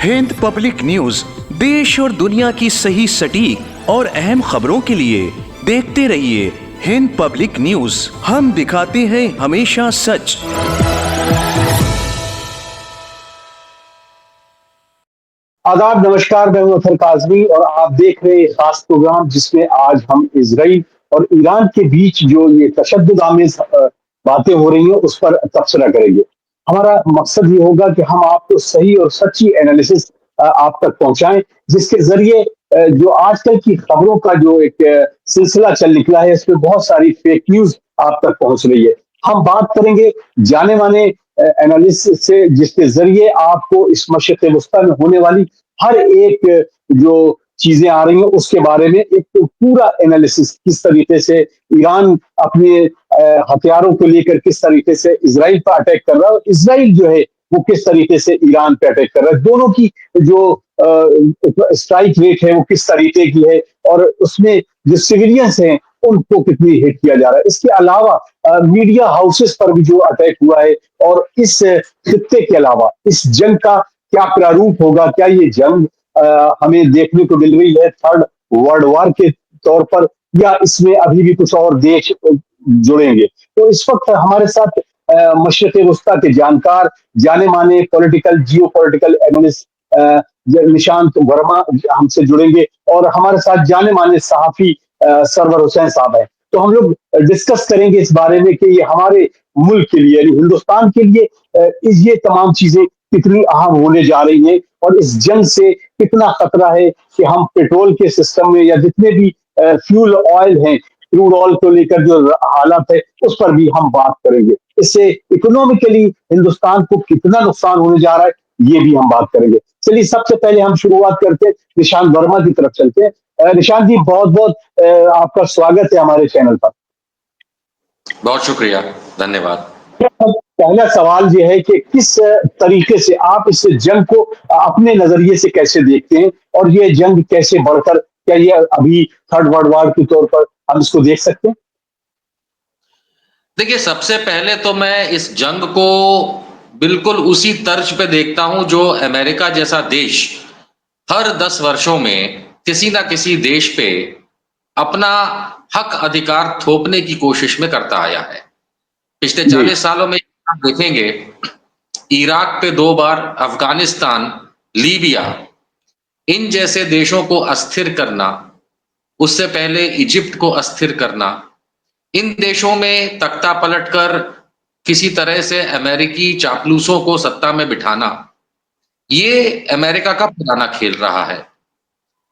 Hind public news देश और दुनिया की सही सटीक और अहम खबरों के लिए देखते रहिए हिंद पब्लिक न्यूज। हम दिखाते हैं हमेशा सच। आदाब, नमस्कार। मैं हूं अतर काजमी और आप देख रहे हैं खास प्रोग्राम जिसमें आज हम इजराइल और ईरान के बीच जो ये तशद्दुद आमेज बातें हो रही हैं उस पर तबसरा करेंगे। हमारा मकसद ये होगा कि हम आपको सही और सच्ची एनालिसिस आप तक पहुंचाएं, जिसके जरिए जो आजकल की खबरों का जो एक सिलसिला चल निकला है, इसमें बहुत सारी फेक न्यूज आप तक पहुंच रही है। हम बात करेंगे जाने माने एनालिसिस से, जिसके जरिए आपको इस मशरिक़ वस्ता में होने वाली हर एक जो चीजें आ रही हैं उसके बारे में एक तो पूरा एनालिसिस, किस तरीके से ईरान अपने हथियारों को लेकर किस तरीके से इसराइल पर अटैक कर रहा है और इसराइल जो है वो किस तरीके से ईरान पे अटैक कर रहा है, दोनों की जो स्ट्राइक रेट है वो किस तरीके की है और उसमें जो सिविलियंस हैं उनको कितनी हिट किया जा रहा है। इसके अलावा मीडिया हाउसेस पर भी जो अटैक हुआ है और इस खित्ते के अलावा इस जंग का क्या प्रारूप होगा, क्या ये जंग हमें देखने को मिल रही है थर्ड वर्ल्ड वॉर के तौर पर, या इसमें अभी भी कुछ और देश जुड़ेंगे। तो इस वक्त हमारे साथ मशरिक़ वस्ता के जानकार, जाने माने पॉलिटिकल जियो पॉलिटिकल एनालिस्ट निशांत वर्मा हमसे जुड़ेंगे और हमारे साथ जाने माने सहाफी सरवर हुसैन साहब हैं। तो हम लोग डिस्कस करेंगे इस बारे में कि ये हमारे मुल्क के लिए यानी हिंदुस्तान के लिए ये तमाम चीजें कितनी अहम होने जा रही हैं और इस जंग से कितना खतरा है कि हम पेट्रोल के सिस्टम में या जितने भी फ्यूल ऑयल हैं, क्रूड ऑयल को लेकर जो हालात है उस पर भी हम बात करेंगे। इससे इकोनॉमिकली हिंदुस्तान को कितना नुकसान होने जा रहा है ये भी हम बात करेंगे। चलिए, सबसे पहले हम शुरुआत करते हैं निशांत वर्मा की तरफ चलते हैं। निशांत जी, बहुत बहुत आपका स्वागत है हमारे चैनल पर। बहुत शुक्रिया, धन्यवाद। पहला सवाल यह है कि किस तरीके से आप इस जंग को अपने नजरिए से कैसे देखते हैं और ये जंग कैसे बढ़कर, क्या ये अभी थर्ड वर्ल्ड वॉर के तौर पर हम इसको देख सकते हैं? देखिए, सबसे पहले तो मैं इस जंग को बिल्कुल उसी तर्ज पे देखता हूं जो अमेरिका जैसा देश हर 10 वर्षों में किसी ना किसी देश पे अपना हक अधिकार थोपने की कोशिश में करता आया है। पिछले 40 सालों में आप देखेंगे, इराक पे 2 बार, अफगानिस्तान, लीबिया, इन जैसे देशों को अस्थिर करना, उससे पहले इजिप्ट को अस्थिर करना, इन देशों में तख्ता पलटकर किसी तरह से अमेरिकी चापलूसों को सत्ता में बिठाना, ये अमेरिका का पुराना खेल रहा है।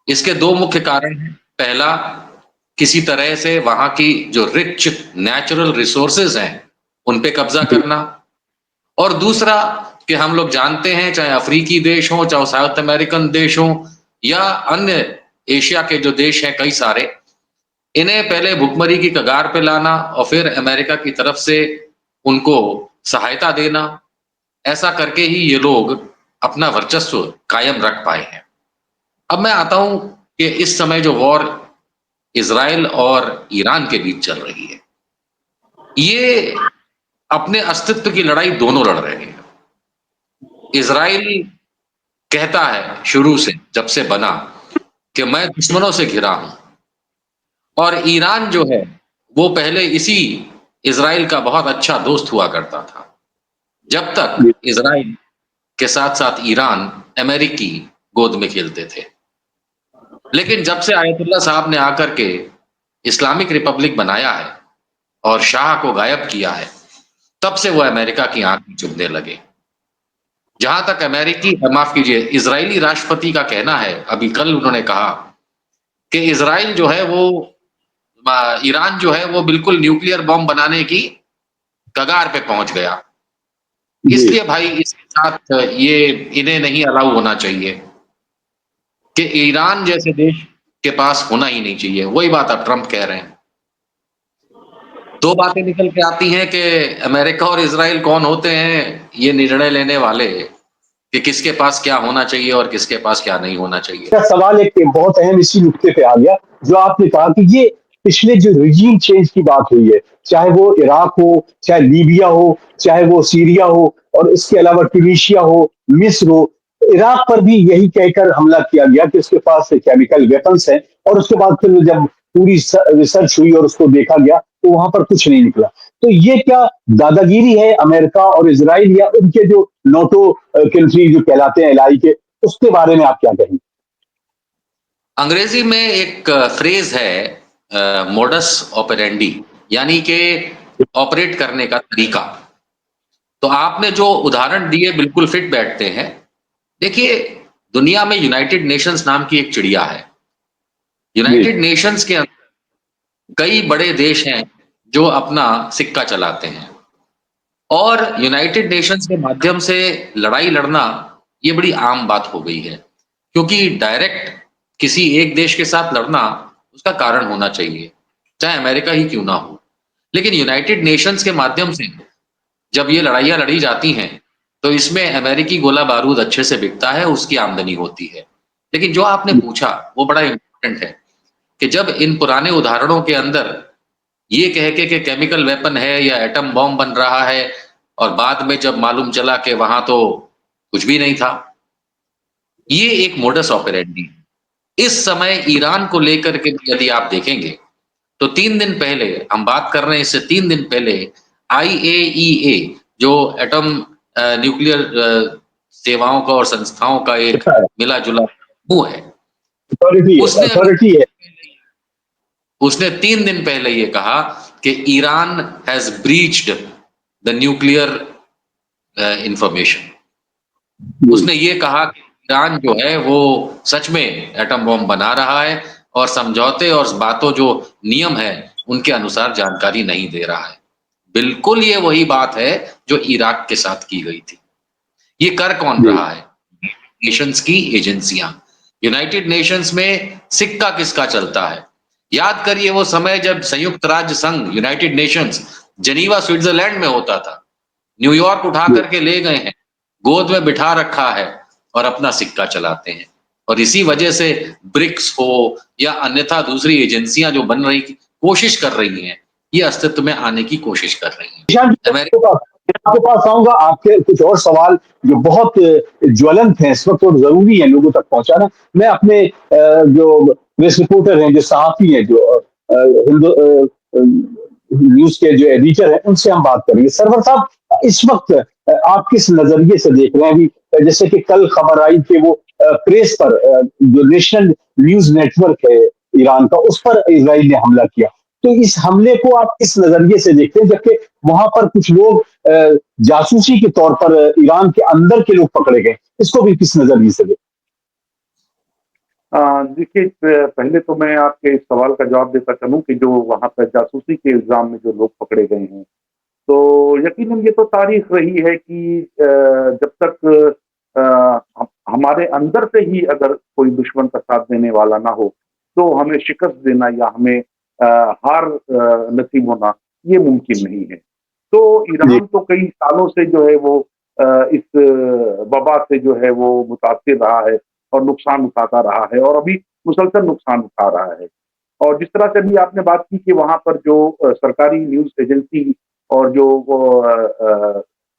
इसके 2 मुख्य कारण हैं। पहला, किसी तरह से वहां की जो रिच नेचुरल रिसोर्सेज हैं उन पे कब्जा करना, और दूसरा कि हम लोग जानते हैं, चाहे अफ्रीकी देश हों, चाहे साउथ अमेरिकन देश हों या अन्य एशिया के जो देश हैं कई सारे, इन्हें पहले भुखमरी की कगार पे लाना और फिर अमेरिका की तरफ से उनको सहायता देना। ऐसा करके ही ये लोग अपना वर्चस्व कायम रख पाए हैं। अब मैं आता हूं कि इस समय जो वॉर इजराइल और ईरान के बीच चल रही है, ये अपने अस्तित्व की लड़ाई दोनों लड़ रहे हैं। इजराइल कहता है शुरू से, जब से बना, कि मैं दुश्मनों से घिरा हूं, और ईरान जो है वो पहले इसी इजराइल का बहुत अच्छा दोस्त हुआ करता था, जब तक इजराइल के साथ साथ ईरान अमेरिकी गोद में खेलते थे। लेकिन जब से आयतुल्ला साहब ने आकर के इस्लामिक रिपब्लिक बनाया है और शाह को गायब किया है, तब से वो अमेरिका की आंख में चुभने लगे। जहां तक अमेरिकी, माफ कीजिए, इजरायली राष्ट्रपति का कहना है, अभी कल उन्होंने कहा कि इजराइल जो है वो, ईरान जो है वो बिल्कुल न्यूक्लियर बॉम्ब बनाने की कगार पे पहुंच गया। इसलिए भाई इसके साथ ये इन्हें नहीं अलाउ होना चाहिए, कि ईरान जैसे देश के पास होना ही नहीं चाहिए। वही बात अब ट्रंप कह रहे हैं। 2 बातें निकल के आती हैं कि अमेरिका और इजराइल कौन होते हैं ये निर्णय लेने वाले कि किसके पास क्या होना चाहिए और किसके पास क्या नहीं होना चाहिए। सवाल एक बहुत अहम इसी नुक्ते पे आ गया जो आपने कहा कि ये पिछले जो रिजीम चेंज की बात हुई है, चाहे वो इराक हो, चाहे लीबिया हो, चाहे वो सीरिया हो और इसके अलावा ट्यूनीशिया हो, मिस्र हो, इराक पर भी यही कहकर हमला किया गया कि उसके पास केमिकल वेपन्स हैं, और उसके बाद फिर जब पूरी रिसर्च हुई और उसको देखा गया तो वहां पर कुछ नहीं निकला। तो ये क्या दादागिरी है अमेरिका और इजराइल, या उनके जो नोटो कंट्री जो कहलाते हैं एलआई के, उसके बारे में आप क्या कहेंगे? अंग्रेजी में एक फ्रेज है मोडस ऑपरेंडी, यानी कि ऑपरेट करने का तरीका। तो आपने जो उदाहरण दिए बिल्कुल फिट बैठते हैं। देखिए, दुनिया में यूनाइटेड नेशंस नाम की एक चिड़िया है। जी। यूनाइटेड नेशंस के अंदर कई बड़े देश हैं जो अपना सिक्का चलाते हैं, और यूनाइटेड नेशंस के माध्यम से लड़ाई लड़ना ये बड़ी आम बात हो गई है, क्योंकि डायरेक्ट किसी एक देश के साथ लड़ना उसका कारण होना चाहिए, चाहे अमेरिका ही क्यों ना हो। लेकिन यूनाइटेड नेशंस के माध्यम से जब ये लड़ाइयाँ लड़ी जाती हैं, तो इसमें अमेरिकी गोला बारूद अच्छे से बिकता है, उसकी आमदनी होती है। लेकिन जो आपने पूछा वो बड़ा इम्पोर्टेंट है कि जब इन पुराने उदाहरणों के अंदर ये कह के कि केमिकल वेपन है या एटम बॉम्ब बन रहा है, और बाद में जब मालूम चला कि वहां तो कुछ भी नहीं था, ये एक मोडस ऑपरेंडी। इस समय ईरान को लेकर के यदि आप देखेंगे, तो 3 दिन पहले, हम बात कर रहे हैं इससे 3 दिन पहले, आईएईए जो एटम न्यूक्लियर सेवाओं का और संस्थाओं का एक अच्छा है, मिला जुला समूह है, अथॉरिटी है, उसने अभी अथॉरिटी है। उसने 3 दिन पहले ये कहा कि Iran has breached the nuclear information. जी। उसने ये कहा कि ईरान जो है वो सच में एटम बॉम्ब बना रहा है, और समझौते और बातों जो नियम है उनके अनुसार जानकारी नहीं दे रहा है। बिल्कुल ये वही बात है जो इराक के साथ की गई थी। ये कर कौन जी। रहा है? नेशंस की एजेंसियां। यूनाइटेड नेशंस में सिक्का किसका चलता है? याद करिए वो समय जब संयुक्त राज्य संघ यूनाइटेड नेशंस जेनीवा स्विट्जरलैंड में होता था। न्यूयॉर्क उठा जी। करके ले गए हैं, गोद में बिठा रखा है, और अपना सिक्का चलाते हैं। और इसी वजह से ब्रिक्स हो या अन्यथा दूसरी एजेंसियां जो बन रही कोशिश कर रही हैं, ये अस्तित्व में आने की कोशिश कर रही हैं। ईशान जी, अमेरिका मैं आपके पास आऊंगा, आपके कुछ और सवाल जो बहुत ज्वलंत हैं इस वक्त और जरूरी है लोगों तक पहुंचाना। मैं अपने जो प्रेस रिपोर्टर हैं, जो सहाफी हैं, जो हिंदू न्यूज के जो एडिटर हैं, उनसे हम बात करेंगे। सरवर साहब, इस वक्त आप किस नजरिए से देख रहे हैं? अभी जैसे कि कल खबर आई कि वो प्रेस पर जो नेशनल न्यूज नेटवर्क है ईरान का, उस पर इसराइल ने हमला किया। तो इस हमले को आप किस नजरिए से देखते हैं, जबकि वहां पर कुछ लोग जासूसी के तौर पर ईरान के अंदर के लोग पकड़े गए, इसको भी किस नजरिए से देखते देखिए, पहले तो मैं आपके इस सवाल का जवाब देता चलूँ कि जो वहाँ पर जासूसी के इल्ज़ाम में जो लोग पकड़े गए हैं, तो यकीनन ये तो तारीख रही है कि जब तक हमारे अंदर से ही अगर कोई दुश्मन का साथ देने वाला ना हो, तो हमें शिकस्त देना या हमें हार नसीब होना, ये मुमकिन नहीं है। तो हैं? ईरान तो कई सालों से जो है वो इस वबा से जो है वो मुतासिर रहा है और नुकसान उठाता रहा है, और अभी मुसलसल नुकसान उठा रहा है। और जिस तरह से अभी आपने बात की कि वहाँ पर जो सरकारी न्यूज़ एजेंसी और जो वो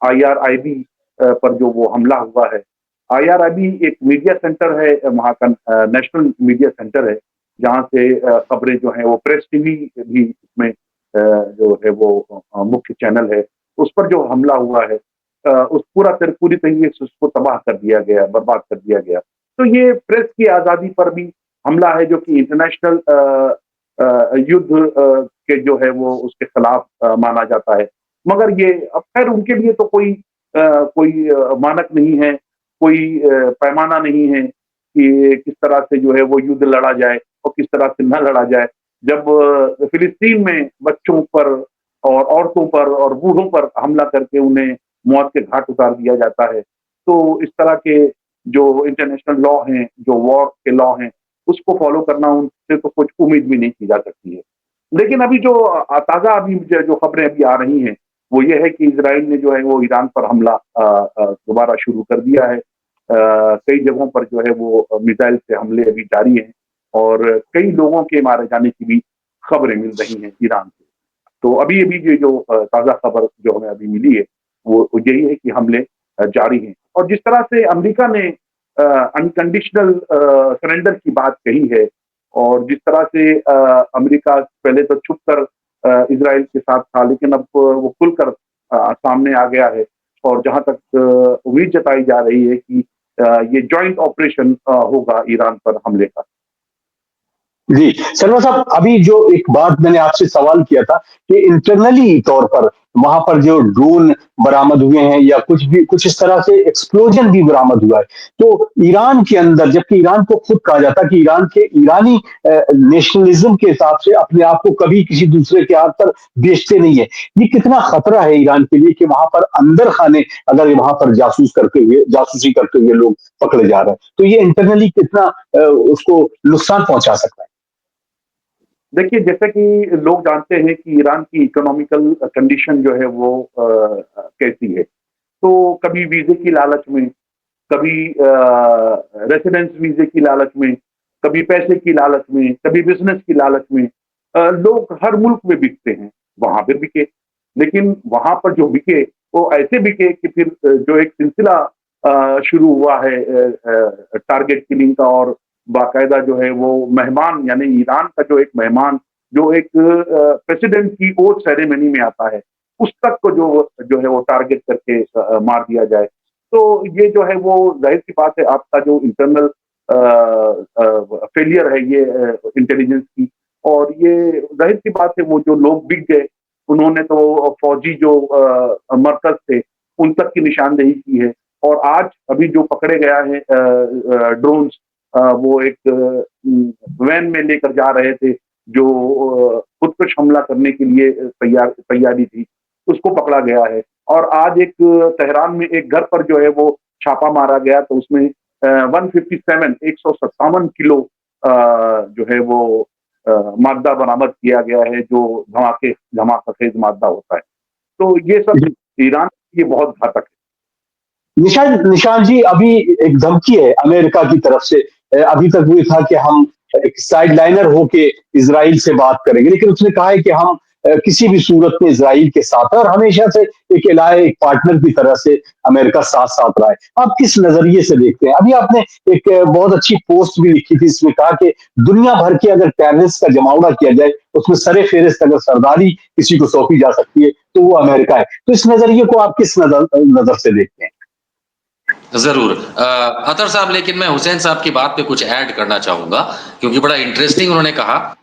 आईआरआईबी पर जो वो हमला हुआ है। आईआरआईबी एक मीडिया सेंटर है, वहाँ का नेशनल मीडिया सेंटर है, जहाँ से खबरें जो हैं वो प्रेस टीवी भी इसमें जो है वो मुख्य चैनल है, उस पर जो हमला हुआ है, उस पूरी तरीके से उसको तबाह कर दिया गया, बर्बाद कर दिया गया। तो ये प्रेस की आज़ादी पर भी हमला है, जो कि इंटरनेशनल युद्ध के जो है वो उसके खिलाफ माना जाता है। मगर ये अब खैर उनके लिए तो कोई मानक नहीं है, कोई पैमाना नहीं है कि किस तरह से जो है वो युद्ध लड़ा जाए और किस तरह से ना लड़ा जाए। जब फ़िलिस्तीन में बच्चों पर और औरतों पर और बूढ़ों पर हमला करके उन्हें मौत के घाट उतार दिया जाता है, तो इस तरह के जो इंटरनेशनल लॉ हैं, जो वॉर के लॉ हैं, उसको फ़ॉलो करना उनसे तो कुछ उम्मीद भी नहीं की जा सकती है। लेकिन अभी जो ताज़ा अभी जो खबरें अभी आ रही हैं, वो ये है कि इज़राइल ने जो है वो ईरान पर हमला दोबारा शुरू कर दिया है। कई जगहों पर जो है वो मिसाइल से हमले अभी जारी हैं, और कई लोगों के मारे जाने की भी खबरें मिल रही हैं ईरान से। तो अभी-अभी ये जो ताज़ा खबर जो हमें अभी मिली है, वो यही है कि हमले जारी हैं। और जिस तरह से अमेरिका ने अनकंडीशनल सरेंडर की बात कही है। और जिस तरह से अमेरिका पहले तो छुप कर इजराइल के साथ था, लेकिन अब वो खुलकर सामने आ गया है। और जहां तक उम्मीद जताई जा रही है कि ये जॉइंट ऑपरेशन होगा ईरान पर हमले का। जी शर्मा साहब, अभी जो एक बात मैंने आपसे सवाल किया था कि इंटरनली तौर पर वहां पर जो ड्रोन बरामद हुए हैं या कुछ भी कुछ इस तरह से एक्सप्लोजन भी बरामद हुआ है, तो ईरान के अंदर, जबकि ईरान को खुद कहा जाता कि ईरान के ईरानी नेशनलिज्म के हिसाब से अपने आप को कभी किसी दूसरे के हाथ पर बेचते नहीं है, ये कितना खतरा है ईरान के लिए कि वहां पर अंदर खाने अगर वहां पर जासूसी करते हुए लोग पकड़े जा रहे हैं, तो ये इंटरनली कितना उसको नुकसान पहुंचा सकता है? देखिए, जैसे कि लोग जानते हैं कि ईरान की इकोनॉमिकल कंडीशन जो है वो कैसी है। तो कभी वीजे की लालच में, कभी रेसिडेंस वीजे की लालच में, कभी पैसे की लालच में, कभी बिजनेस की लालच में लोग हर मुल्क में बिकते हैं, वहां पर बिके। लेकिन वहां पर जो बिके वो ऐसे बिके कि फिर जो एक सिलसिला शुरू हुआ है टारगेट किलिंग का, और बाकायदा जो है वो मेहमान, यानी ईरान का जो एक मेहमान जो एक प्रेसिडेंट की ओथ सेरेमनी में आता है, उस तक को जो है वो टारगेट करके मार दिया जाए। तो ये जो है वो जाहिर सी बात है, आपका जो इंटरनल फेलियर है ये इंटेलिजेंस की। और ये जाहिर सी बात है, वो जो लोग बिक गए उन्होंने तो फौजी जो मरकज थे उन तक की निशानदेही की है। और आज अभी जो पकड़े गया है ड्रोन्स, वो एक वैन में लेकर जा रहे थे जो खुदकुश हमला करने के लिए तैयारी थी, उसको पकड़ा गया है। और आज एक तेहरान में एक घर पर जो है वो छापा मारा गया, तो उसमें 157 किलो जो है वो मादा बरामद किया गया है, जो धमाका खेज मादा होता है। तो ये सब ईरान के लिए बहुत घातक है। निशान जी, अभी एक धमकी है अमेरिका की तरफ से। अभी तक हुई था कि हम एक साइडलाइनर होके इजराइल से बात करेंगे, लेकिन उसने कहा है कि हम किसी भी सूरत में इजराइल के साथ है, और हमेशा से एक इलाहे एक पार्टनर की तरह से अमेरिका साथ साथ रहा है। आप किस नजरिए से देखते हैं? अभी आपने एक बहुत अच्छी पोस्ट भी लिखी थी, इसमें कहा कि दुनिया भर के अगर टेररिस्ट का जमावड़ा किया जाए, उसमें सरे फेहरिस्त अगर सरदारी किसी को सौंपी जा सकती है तो वो अमेरिका है। तो इस नजरिए को आप किस नजर से देखते हैं? जरूर अतर साहब, लेकिन मैं हुसैन साहब की बात पे कुछ ऐड करना चाहूंगा, क्योंकि बड़ा इंटरेस्टिंग उन्होंने कहा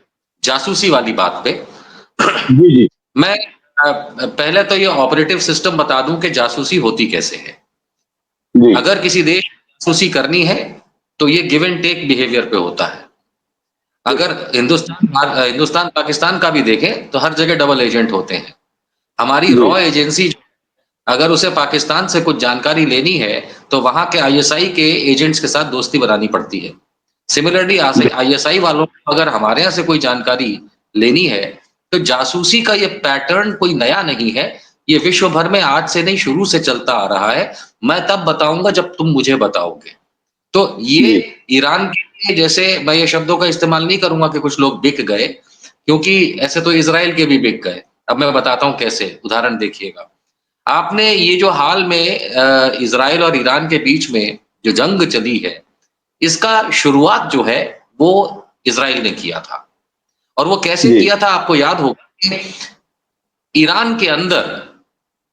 जासूसी वाली बात पे। जी जी मैं पहले तो ये ऑपरेटिव सिस्टम बता दूं कि जासूसी होती कैसे है। जी अगर किसी देश में जासूसी करनी है तो ये गिव एंड टेक बिहेवियर पे होता है। अगर हिंदुस्तान पाकिस्तान का भी देखें तो हर जगह डबल एजेंट होते हैं। हमारी जी रॉ एजेंसी अगर उसे पाकिस्तान से कुछ जानकारी लेनी है तो वहां के आईएसआई के एजेंट्स के साथ दोस्ती बनानी पड़ती है। सिमिलरली आईएसआई वालों को अगर हमारे यहाँ से कोई जानकारी लेनी है तो जासूसी का ये पैटर्न कोई नया नहीं है। ये विश्व भर में आज से नहीं, शुरू से चलता आ रहा है। मैं तब बताऊंगा जब तुम मुझे बताओगे। तो ये जी ईरान के लिए, जैसे मैं ये शब्दों का इस्तेमाल नहीं करूंगा कि कुछ लोग बिक गए, क्योंकि ऐसे तो इसराइल के भी बिक गए। अब मैं बताता हूं कैसे, उदाहरण देखिएगा। आपने ये जो हाल में इसराइल और ईरान के बीच में जो जंग चली है, इसका शुरुआत जो है वो इसराइल ने किया था। और वो कैसे जी किया था आपको याद होगा कि ईरान के अंदर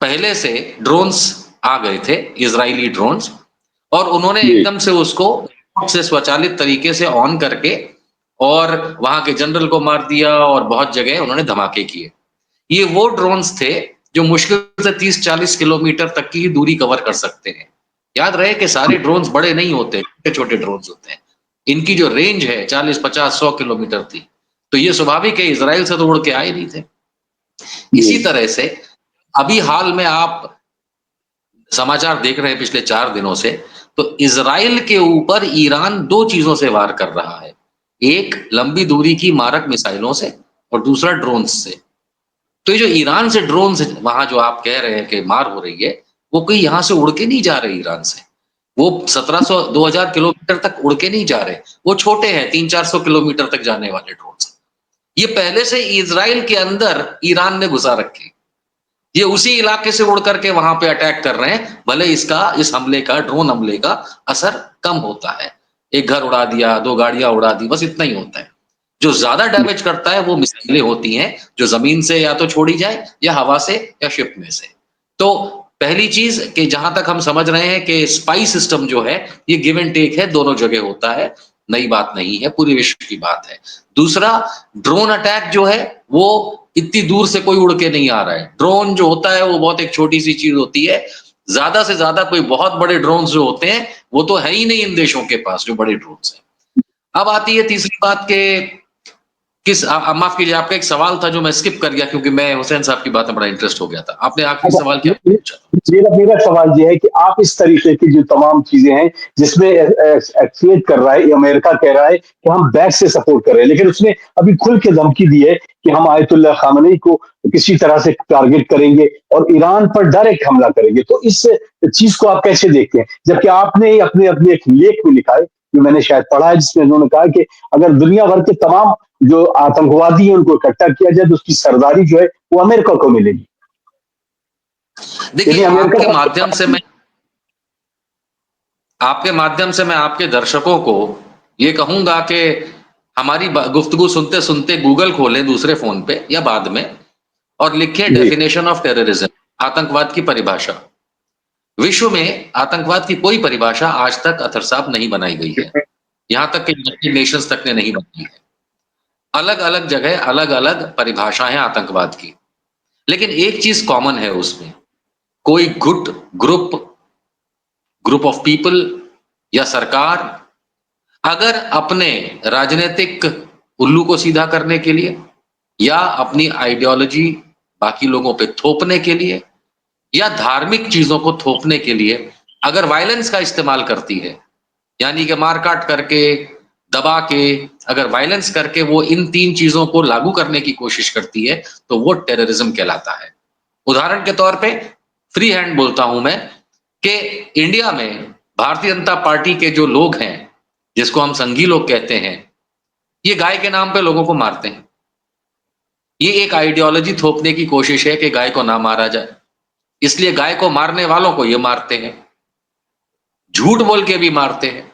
पहले से ड्रोन्स आ गए थे, इजरायली ड्रोन्स, और उन्होंने जी एकदम से उसको से स्वचालित तरीके से ऑन करके और वहां के जनरल को मार दिया और बहुत जगह उन्होंने धमाके किए। ये वो ड्रोन्स थे जो मुश्किल से 30-40 किलोमीटर तक की ही दूरी कवर कर सकते हैं। याद रहे कि सारे ड्रोन्स बड़े नहीं होते, छोटे छोटे ड्रोन्स होते हैं। इनकी जो रेंज है 40-50-100 किलोमीटर थी। तो ये स्वाभाविक है, इसराइल से तो उड़ के आए नहीं थे। जी इसी तरह से अभी हाल में आप समाचार देख रहे हैं पिछले 4 दिनों से, तो इजराइल के ऊपर ईरान 2 चीजों से वार कर रहा है। एक लंबी दूरी की मारक मिसाइलों से और दूसरा ड्रोन्स से। तो ये जो ईरान से ड्रोन्स वहां जो आप कह रहे हैं कि मार हो रही है, वो कोई यहां से उड़ के नहीं जा रहे ईरान से। वो 1700-2000 किलोमीटर तक उड़ के नहीं जा रहे। वो छोटे हैं, 300-400 किलोमीटर तक जाने वाले ड्रोन्स। ये पहले से इजराइल के अंदर ईरान ने घुसा रखे। ये उसी इलाके से उड़ करके वहां पे अटैक कर रहे हैं, भले इस हमले का, ड्रोन हमले का असर कम होता है। एक घर उड़ा दिया, 2 गाड़ियां उड़ा दी, बस इतना ही होता है। जो ज्यादा डैमेज करता है वो मिसाइलें होती हैं, जो जमीन से या तो छोड़ी जाए या हवा से या शिप में से। तो पहली चीज कि जहां तक हम समझ रहे हैं कि स्पाई सिस्टम जो है, ये गिव एंड टेक है, दोनों जगह होता है, नई बात नहीं है, पूरे विश्व की बात है। दूसरा, ड्रोन अटैक जो है वो इतनी दूर से कोई उड़ के नहीं आ रहा है। ड्रोन जो होता है वो बहुत एक छोटी सी चीज होती है। ज्यादा से ज्यादा कोई बहुत बड़े ड्रोन जो होते हैं वो तो है ही नहीं इन देशों के पास जो बड़े ड्रोन हैं। अब आती है तीसरी बात के माफ कीजिए, आपका एक सवाल था जो मैं स्किप कर गया क्योंकि मैं हुसैन साहब की बात में बड़ा इंटरेस्ट हो गया था। आपने आखिरी अच्छा, सवाल क्या पूछा था? मेरा मेरा सवाल ये है कि आप इस तरीके की जो तमाम चीजें हैं जिसमें एक्सुएट कर रहा है, अमेरिका कह रहा है कि हम बैक से सपोर्ट कर रहे हैं, लेकिन उसने अभी खुल के धमकी दी है कि हम आयतुल्लाह खामेनी को किसी तरह से टारगेट करेंगे और ईरान पर डायरेक्ट हमला करेंगे। तो इस चीज को आप कैसे देखते हैं, जबकि आपने अपने अपने एक लेख में लिखा है जो मैंने शायद पढ़ा है, जिसमें उन्होंने कहा कि अगर दुनिया भर के तमाम जो आतंकवादी हैं उनको इकट्ठा किया जाए तो उसकी सरदारी जो है वो अमेरिका को मिलेगी। देखिए, यानी अमेरिका आपके माध्यम से मैं आपके दर्शकों को ये कहूंगा कि हमारी गुफ्तगू सुनते सुनते गूगल खोलें दूसरे फोन पे या बाद में और लिखें जी डेफिनेशन ऑफ टेररिज्म, आतंकवाद की परिभाषा। विश्व में आतंकवाद की कोई परिभाषा आज तक अथर साहब नहीं बनाई गई है, यहां तक कि यूनाइटेड नेशंस तक ने नहीं बनाई है। अलग अलग जगह अलग अलग परिभाषाएं आतंकवाद की, लेकिन एक चीज कॉमन है उसमें, कोई गुट ग्रुप ऑफ पीपल या सरकार अगर अपने राजनीतिक उल्लू को सीधा करने के लिए या अपनी आइडियोलॉजी बाकी लोगों पे थोपने के लिए या धार्मिक चीजों को थोपने के लिए अगर वायलेंस का इस्तेमाल करती है, यानी कि मारकाट करके, दबा के, अगर वायलेंस करके वो इन 3 चीजों को लागू करने की कोशिश करती है, तो वो टेररिज्म कहलाता है। उदाहरण के तौर पे फ्री हैंड बोलता हूं मैं कि इंडिया में भारतीय जनता पार्टी के जो लोग हैं, जिसको हम संघी लोग कहते हैं, ये गाय के नाम पे लोगों को मारते हैं। ये एक आइडियोलॉजी थोपने की कोशिश है कि गाय को ना मारा जाए, इसलिए गाय को मारने वालों को ये मारते हैं, झूठ बोल के भी मारते हैं।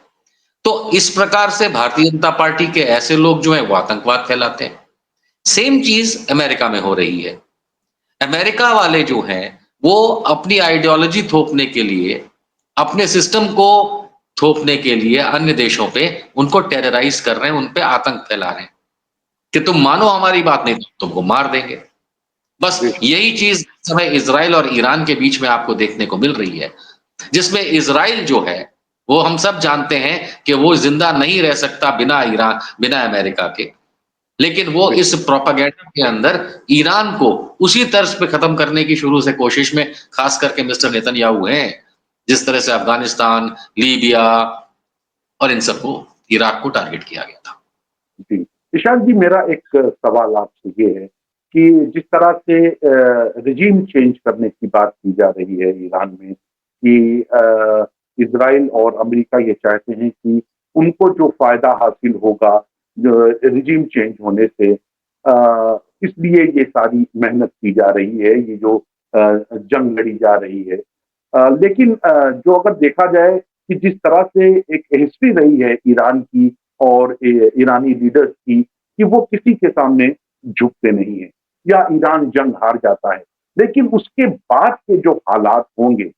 तो इस प्रकार से भारतीय जनता पार्टी के ऐसे लोग जो हैं वो आतंकवाद फैलाते हैं। सेम चीज अमेरिका में हो रही है। अमेरिका वाले जो हैं वो अपनी आइडियोलॉजी थोपने के लिए, अपने सिस्टम को थोपने के लिए अन्य देशों पे उनको टेरराइज कर रहे हैं, उन पे आतंक फैला रहे हैं कि तुम मानो हमारी बात नहीं तो तुमको मार देंगे। बस यही चीज इस समय इजराइल और ईरान के बीच में आपको देखने को मिल रही है, जिसमें इजराइल जो है वो हम सब जानते हैं कि वो जिंदा नहीं रह सकता बिना ईरान, बिना अमेरिका के, लेकिन वो इस प्रोपेगेंडा के अंदर ईरान को उसी तर्ज पे खत्म करने की शुरू से कोशिश में खास करके मिस्टर नेतन्याहू हैं, जिस तरह से अफगानिस्तान, लीबिया और इन सबको, इराक को टारगेट किया गया था। जी, ईशान जी, मेरा एक सवाल आपसे ये है कि जिस तरह से रिजीम चेंज करने की बात की जा रही है ईरान में कि इजराइल और अमेरिका ये चाहते हैं कि उनको जो फायदा हासिल होगा जो रिजीम चेंज होने से, इसलिए ये सारी मेहनत की जा रही है, ये जो जंग लड़ी जा रही है। लेकिन जो अगर देखा जाए कि जिस तरह से एक हिस्ट्री रही है ईरान की और ईरानी लीडर्स की कि वो किसी के सामने झुकते नहीं है या ईरान जंग हार जाता है, लेकिन उसके बाद के जो हालात होंगे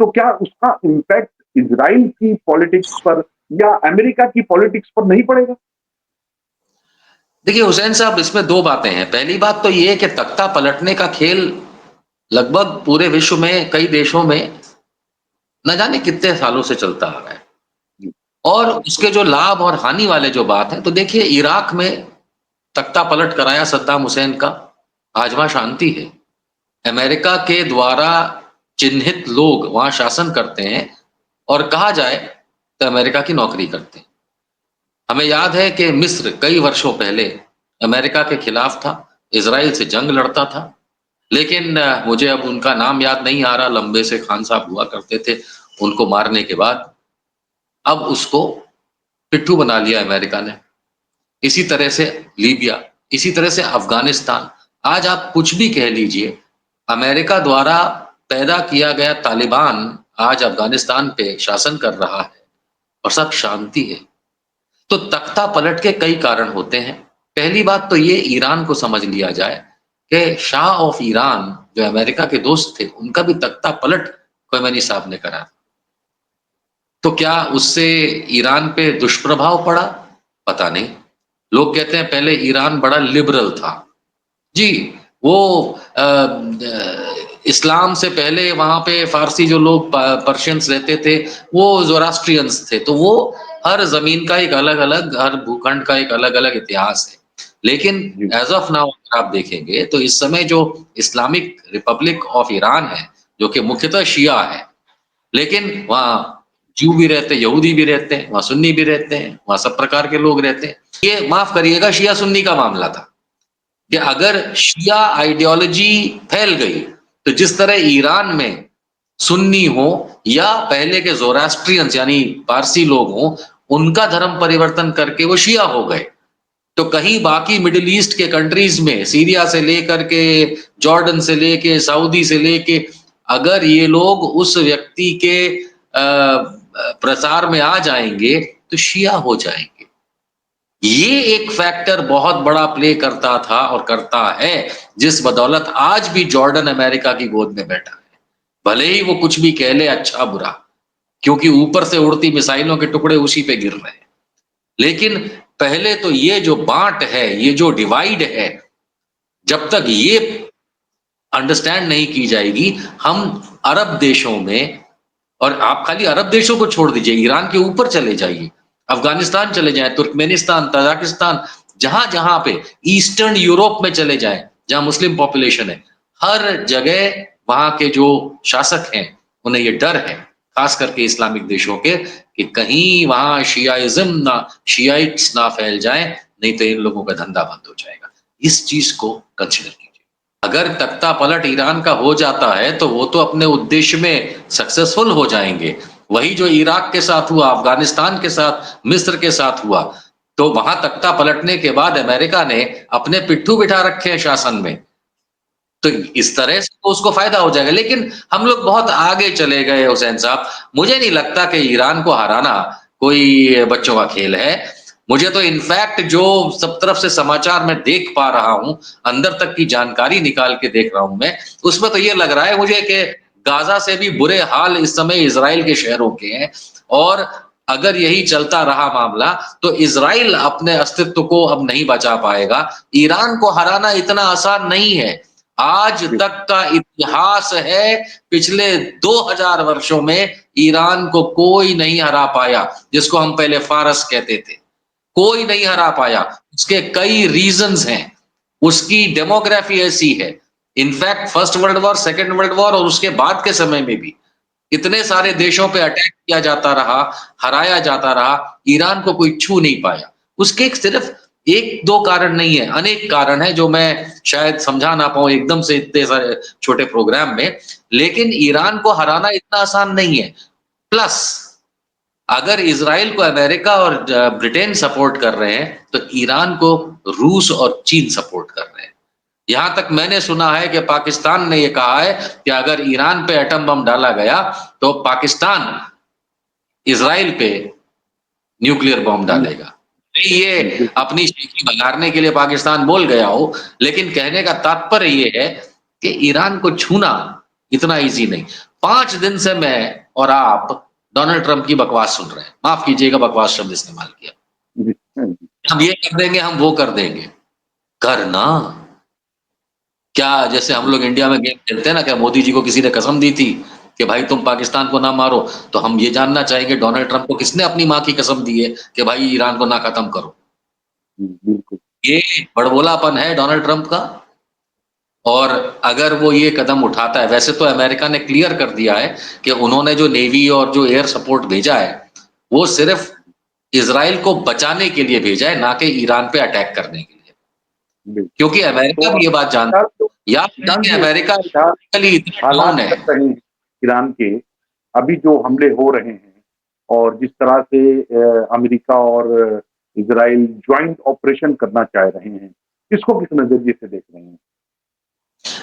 तो क्या उसका इम्पैक्ट इजराइल की पॉलिटिक्स पर या अमेरिका की पॉलिटिक्स पर नहीं पड़ेगा? देखिए हुसैन साहब, इसमें 2 बातें हैं। पहली बात तो ये है कि तख्ता पलटने का खेल लगभग पूरे विश्व में कई देशों में न जाने कितने सालों से चलता आ रहा है, और उसके जो लाभ और हानि वाले जो बात है, तो देखिए इराक में तख्ता पलट कराया सद्दाम हुसैन का, आज वहां शांति है। अमेरिका के द्वारा चिन्हित लोग वहां शासन करते हैं और कहा जाए तो अमेरिका की नौकरी करते हैं। हमें याद है कि मिस्र कई वर्षों पहले अमेरिका के खिलाफ था, इजराइल से जंग लड़ता था, लेकिन मुझे अब उनका नाम याद नहीं आ रहा, लंबे से खान साहब हुआ करते थे, उनको मारने के बाद अब उसको पिट्ठू बना लिया अमेरिका ने। इसी तरह से लीबिया, इसी तरह से अफगानिस्तान, आज आप कुछ भी कह लीजिए, अमेरिका द्वारा पैदा किया गया तालिबान आज अफगानिस्तान पे शासन कर रहा है और सब शांति है। तो तख्ता पलट के कई कारण होते हैं। पहली बात तो ये ईरान को समझ लिया जाए कि शाह ऑफ ईरान जो अमेरिका के दोस्त थे, उनका भी तख्ता पलट ख़ोमेनी साहब ने करा। तो क्या उससे ईरान पे दुष्प्रभाव पड़ा? पता नहीं। लोग कहते हैं पहले ईरान बड़ा लिबरल था। जी, वो इस्लाम से पहले वहाँ पे फ़ारसी जो लोग पर्शियंस रहते थे, वो ज़ोरास्ट्रियंस थे, तो वो हर ज़मीन का एक अलग-अलग, हर भूखंड का एक अलग-अलग इतिहास है। लेकिन जी, एज़ ऑफ नाउ अगर आप देखेंगे तो इस समय जो इस्लामिक रिपब्लिक ऑफ ईरान है, जो कि मुख्यतः शिया है, लेकिन वहाँ ज्यू भी रहते हैं, यहूदी भी रहते हैं, वहाँ सुन्नी भी रहते हैं, वहाँ सब प्रकार के लोग रहते हैं। ये माफ़ करिएगा शिया सुन्नी का मामला था। कि अगर शिया आइडियोलॉजी फैल गई तो जिस तरह ईरान में सुन्नी हो या पहले के ज़ोरास्ट्रियंस यानी पारसी लोग हों, उनका धर्म परिवर्तन करके वो शिया हो गए। तो कहीं बाकी मिडल ईस्ट के कंट्रीज़ में सीरिया से लेकर के जॉर्डन से लेके सऊदी से लेके अगर ये लोग उस व्यक्ति के प्रसार में आ जाएँगे तो शिया हो जाएँगे। ये एक फैक्टर बहुत बड़ा प्ले करता था और करता है, जिस बदौलत आज भी जॉर्डन अमेरिका की गोद में बैठा है। भले ही वो कुछ भी कह ले अच्छा-बुरा, क्योंकि ऊपर से उड़ती मिसाइलों के टुकड़े उसी पे गिर रहे हैं। लेकिन पहले तो ये जो बाँट है, ये जो डिवाइड है, जब तक ये अंडरस्टैंड नहीं की जाएगी, हम अरब देशों में और आप खाली अरब देशों को छोड़ दीजिए, ईरान के ऊपर चले जाइए, अफ़गानिस्तान चले जाएँ, तुर्कमेनिस्तान, तजाकिस्तान, जहाँ-जहाँ पे ईस्टर्न यूरोप में चले जाएँ, जहाँ मुस्लिम पॉपुलेशन है, हर जगह वहाँ के जो शासक हैं, उन्हें ये डर है, ख़ास करके इस्लामिक देशों के, कि कहीं वहाँ शियाइट्स ना फैल जाएँ, नहीं तो इन लोगों का धंधा बंद हो जाएगा। इस चीज़ को कंसिडर कीजिए। अगर तख्ता पलट ईरान का हो जाता है तो वो तो अपने उद्देश्य में सक्सेसफुल हो जाएँगे। वही जो इराक के साथ हुआ, अफ़गानिस्तान के साथ, मिस्र के साथ हुआ, तो वहाँ तख्ता पलटने के बाद अमेरिका ने अपने पिट्ठू बिठा रखे हैं शासन में। तो इस तरह से तो उसको फ़ायदा हो जाएगा। लेकिन हम लोग बहुत आगे चले गए हुसैन साहब। मुझे नहीं लगता कि ईरान को हराना कोई बच्चों का खेल है। मुझे तो इनफैक्ट जो सब तरफ से समाचार मैं देख पा रहा हूँ, अंदर तक की जानकारी निकाल के देख रहा हूँ मैं, उसमें तो ये लग रहा है मुझे कि गाज़ा से भी बुरे हाल इस समय इज़राइल के शहरों के हैं और अगर यही चलता रहा मामला, तो इज़राइल अपने अस्तित्व को अब नहीं बचा पाएगा। ईरान को हराना इतना आसान नहीं है। आज जी, तक का इतिहास है, पिछले 2000 वर्षों में ईरान को कोई नहीं हरा पाया, जिसको हम पहले फ़ारस कहते थे। कोई नहीं हरा पाया। उसके कई रीज़न्स हैं। उसकी डेमोग्राफी ऐसी है। In fact first world war, second world war और उसके बाद के समय में भी इतने सारे देशों पे अटैक किया जाता रहा, हराया जाता रहा, ईरान को कोई छू नहीं पाया। उसके सिर्फ़ 1-2 कारण नहीं है, अनेक कारण हैं जो मैं शायद समझा ना पाऊँ एकदम से इतने सारे छोटे प्रोग्राम में, लेकिन ईरान को हराना इतना आसान नहीं है। प्लस अगर इज़राइल को अमेरिका और ब्रिटेन सपोर्ट कर रहे हैं, तो ईरान को रूस और चीन सपोर्ट कर रहे हैं। यहाँ तक मैंने सुना है कि पाकिस्तान ने ये कहा है कि अगर ईरान पे एटम बम डाला गया, तो पाकिस्तान इज़राइल पे न्यूक्लियर बॉम्ब जी, डालेगा। नहीं ये जी, बिल्कुल। अपनी शेखी बघाड़ने के लिए पाकिस्तान बोल गया हो, लेकिन कहने का तात्पर्य ये है कि ईरान को छूना इतना ईज़ी नहीं। 5 दिन से मैं और आप डोनाल्ड ट्रम्प की बकवास सुन रहे हैं। माफ़ कीजिएगा बकवास शब्द इस्तेमाल किया। जी, हाँ जी, हम ये कर देंगे, हम वो कर देंगे। करना क्या जैसे हम जी, लोग इंडिया में गेम खेलते हैं ना, क्या मोदी जी को किसी ने कसम दी थी कि भाई तुम पाकिस्तान को ना मारो? तो हम ये जानना चाहेंगे डोनाल्ड ट्रम्प को किसने अपनी माँ की कसम दी है कि भाई ईरान को ना खत्म करो? जी, बिल्कुल। ये बड़बोलापन है डोनाल्ड ट्रम्प का और अगर वो ये कदम उठाता है वैसे तो अमेरिका ने क्लियर कर दिया है कि उन्होंने जो नेवी और जो एयर सपोर्ट भेजा है, वो सिर्फ़ इज़राइल को बचाने के लिए भेजा है, ना कि ईरान पे अटैक करने के लिए। बिल्कुल। क्योंकि अमेरिका तो भी ये बात जानता फिलहाल तो है। याद रहे ईरान कि जो अमेरिका फिलहाल इकोनॉमिकली इतना हालात डाउन है। चल रहे हैं ईरान के, अभी जो हमले हो रहे हैं और जिस तरह से अमेरिका और इज़राइल जॉइंट ऑपरेशन करना चाह रहे हैं, इसको किस नज़रिए से देख रहे हैं?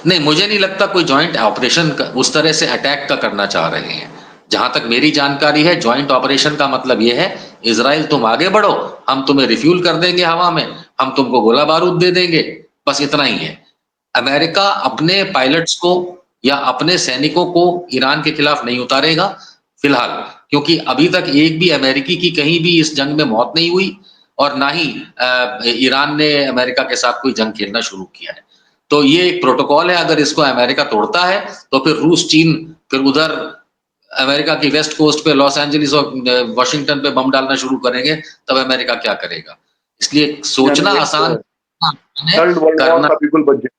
नहीं, मुझे नहीं लगता कोई जॉइंट ऑपरेशन उस तरह से अटैक का करना चाह रहे हैं। जहां तक मेरी जानकारी है, जॉइंट ऑपरेशन का मतलब यह है, इजराइल तुम आगे बढ़ो, हम तुम्हें रिफ्यूल कर देंगे हवा में, हम तुमको गोला बारूद दे देंगे, बस इतना ही है। अमेरिका अपने पायलट्स को या अपने सैनिकों को ईरान के खिलाफ नहीं उतारेगा फिलहाल, क्योंकि अभी तक एक भी अमेरिकी की कहीं भी इस जंग में मौत नहीं हुई और ना ही ईरान ने अमेरिका के साथ कोई जंग खेलना शुरू किया है। तो ये एक प्रोटोकॉल है, अगर इसको अमेरिका तोड़ता है तो फिर रूस, चीन, फिर उधर अमेरिका की वेस्ट कोस्ट पे लॉस एंजलिस और वॉशिंगटन पे बम डालना शुरू करेंगे, तब अमेरिका क्या करेगा? इसलिए सोचना यानी एक आसान है, थर्ड वर्ल्ड वॉर करना का बिल्कुल बन जाए।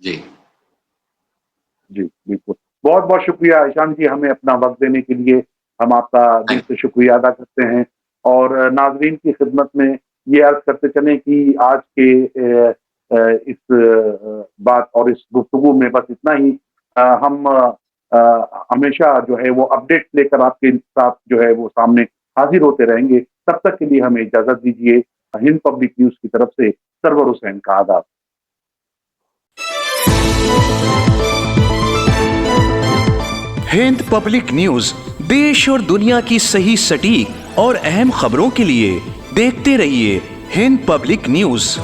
जी जी बिल्कुल, बहुत बहुत शुक्रिया ईशान जी, हमें अपना वक्त देने के लिए। हम आपका दिल से शुक्रिया अदा करते हैं और नाजरीन की खिदमत में ये अर्ज करते चलें कि आज के इस बात और इस गुफ्तगू में बस इतना ही। हम हमेशा जो है वो अपडेट लेकर आपके साथ जो है वो सामने हाजिर होते रहेंगे। तब तक के लिए हमें इजाजत दीजिए। हिंद पब्लिक न्यूज की तरफ से सरवर हुसैन का आदाब। हिंद पब्लिक न्यूज देश और दुनिया की सही, सटीक और अहम खबरों के लिए देखते रहिए हिंद पब्लिक न्यूज।